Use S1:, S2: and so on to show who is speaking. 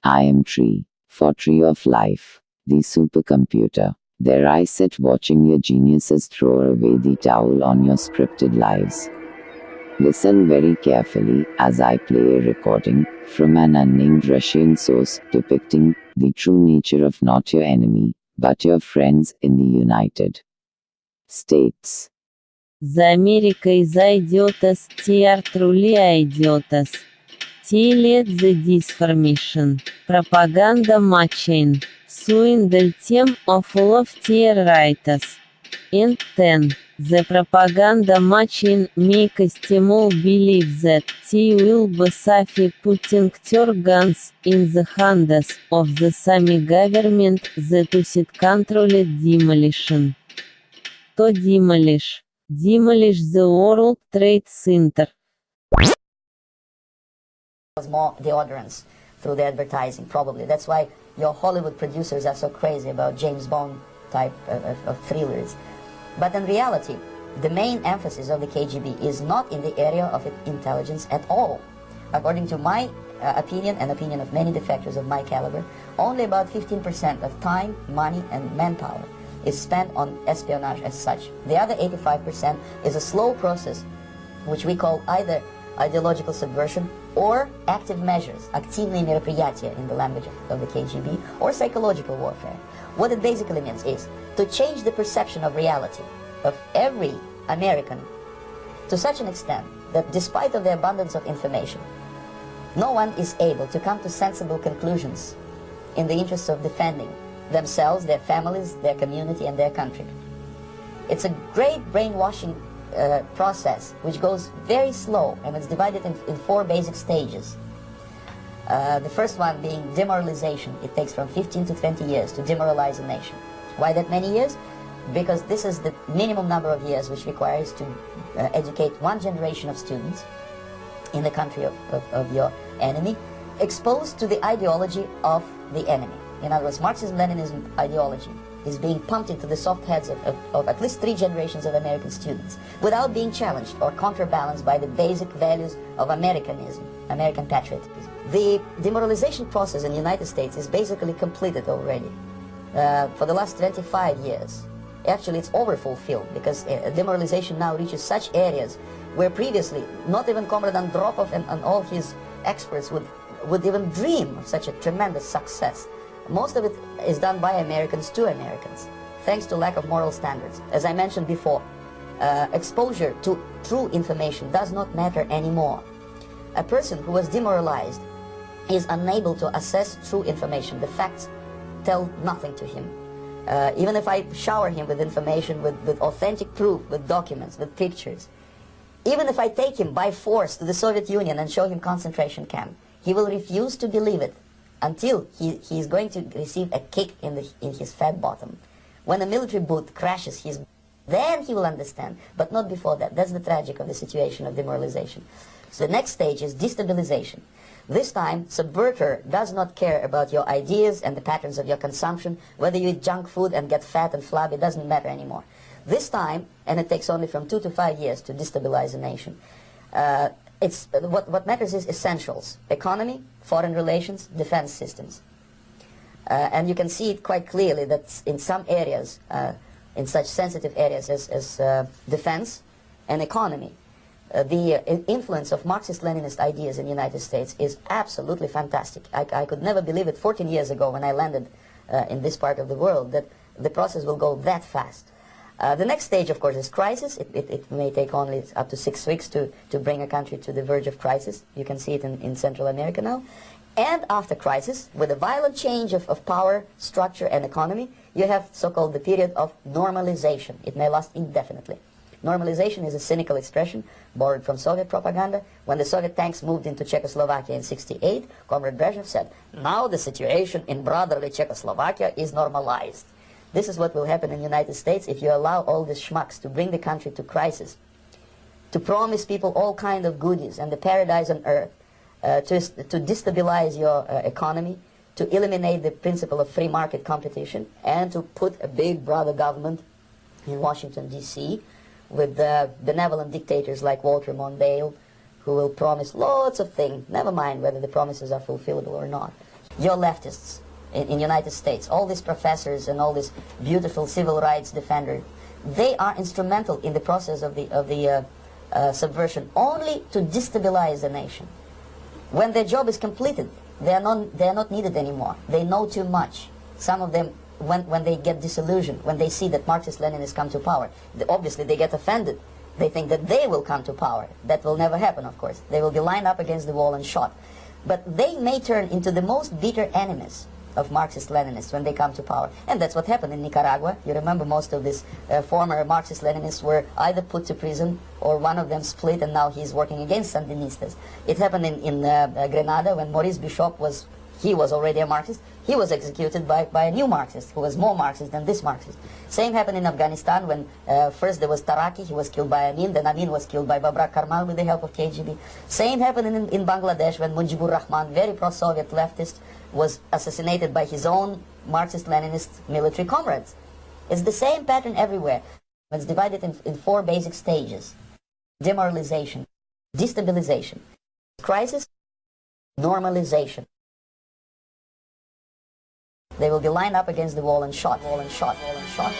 S1: I am Tree, for Tree of Life, the supercomputer. There I sit watching your geniuses throw away the towel on your scripted lives. Listen very carefully as I play a recording from an unnamed Russian source depicting the true nature of not your enemy, but your friends in the United States.
S2: За Америкой зайдётас, тиар трулия идётас. Телет the disformation. Пропаганда мачейн. Суиндель тем of love tier writers. And 10. The propaganda machine make us all believe that they will be safe putting their guns in the hands of the same government that used controlled demolition. To demolish the World Trade Center.
S3: More deodorants through the advertising, probably. That's why your Hollywood producers are so crazy about James Bond type of thrillers. But in reality, the main emphasis of the KGB is not in the area of intelligence at all. According to my opinion and opinion of many defectors of my caliber, only about 15% of time, money and manpower is spent on espionage as such. The other 85% is a slow process which we call either ideological subversion or active measures, активные мероприятия in the language of the KGB, or psychological warfare. What it basically means is to change the perception of reality of every American to such an extent that despite of the abundance of information, no one is able to come to sensible conclusions in the interests of defending themselves, their families, their community and their country. It's a great brainwashing process which goes very slow, and it's divided in 4 basic stages. The first one being demoralization. It takes from 15 to 20 years to demoralize a nation. Why that many years? Because this is the minimum number of years which requires to educate one generation of students in the country of your enemy, exposed to the ideology of the enemy. In other words, Marxism-Leninism ideology is being pumped into the soft heads of at least 3 generations of American students without being challenged or counterbalanced by the basic values of Americanism, American patriotism. The demoralization process in the United States is basically completed already for the last 25 years. Actually, it's overfulfilled because demoralization now reaches such areas where previously not even Comrade Andropov and all his experts would even dream of such a tremendous success. Most of it is done by Americans to Americans, thanks to lack of moral standards. As I mentioned before, exposure to true information does not matter anymore. A person who was demoralized is unable to assess true information. The facts tell nothing to him. Even if I shower him with information, with authentic proof, with documents, with pictures, even if I take him by force to the Soviet Union and show him concentration camp, he will refuse to believe it until he is going to receive a kick in his fat bottom. When a military boot crashes then he will understand, but not before that. That's the tragic of the situation of demoralization. So the next stage is destabilization. This time, subverter does not care about your ideas and the patterns of your consumption. Whether you eat junk food and get fat and flabby, it doesn't matter anymore. This time, and it takes only from 2 to 5 years to destabilize a nation, what matters is essentials: economy, foreign relations, defense systems. And you can see it quite clearly that in some areas, in such sensitive areas as defense and economy, the influence of Marxist-Leninist ideas in the United States is absolutely fantastic. I could never believe it 14 years ago when I landed in this part of the world that the process will go that fast. The next stage, of course, is crisis. It may take only up to 6 weeks to bring a country to the verge of crisis. You can see it in Central America now. And after crisis, with a violent change of power, structure, and economy, you have so-called the period of normalization. It may last indefinitely. Normalization is a cynical expression borrowed from Soviet propaganda. When the Soviet tanks moved into Czechoslovakia in '68, Comrade Brezhnev said, "Now the situation in brotherly Czechoslovakia is normalized." This is what will happen in the United States if you allow all these schmucks to bring the country to crisis, to promise people all kind of goodies and the paradise on earth, to destabilize your economy, to eliminate the principle of free market competition, and to put a big brother government in Washington, D.C., with benevolent dictators like Walter Mondale, who will promise lots of things, never mind whether the promises are fulfillable or not. your leftists in United States, all these professors and all these beautiful civil rights defenders, they are instrumental in the process of the subversion only to destabilize the nation. When their job is completed, they are not needed anymore. They know too much. Some of them, when they get disillusioned, when they see that Marxist-Leninists come to power, obviously they get offended. They think that they will come to power. That will never happen, of course. They will be lined up against the wall and shot. But they may turn into the most bitter enemies of Marxist-Leninists when they come to power. And that's what happened in Nicaragua. You remember most of these former Marxist-Leninists were either put to prison or one of them split, and now he's working against Sandinistas. It happened in Grenada when Maurice Bishop was already a Marxist. He was executed by a new Marxist who was more Marxist than this Marxist. Same happened in Afghanistan when first there was Taraki, he was killed by Amin, then Amin was killed by Babrak Karmal with the help of KGB. Same happened in Bangladesh when Mujibur Rahman, very pro-Soviet leftist, was assassinated by his own Marxist-Leninist military comrades. It's the same pattern everywhere. It's divided in four basic stages: demoralization, destabilization, crisis, normalization. They will be lined up against the wall and shot, wall and shot, wall and shot.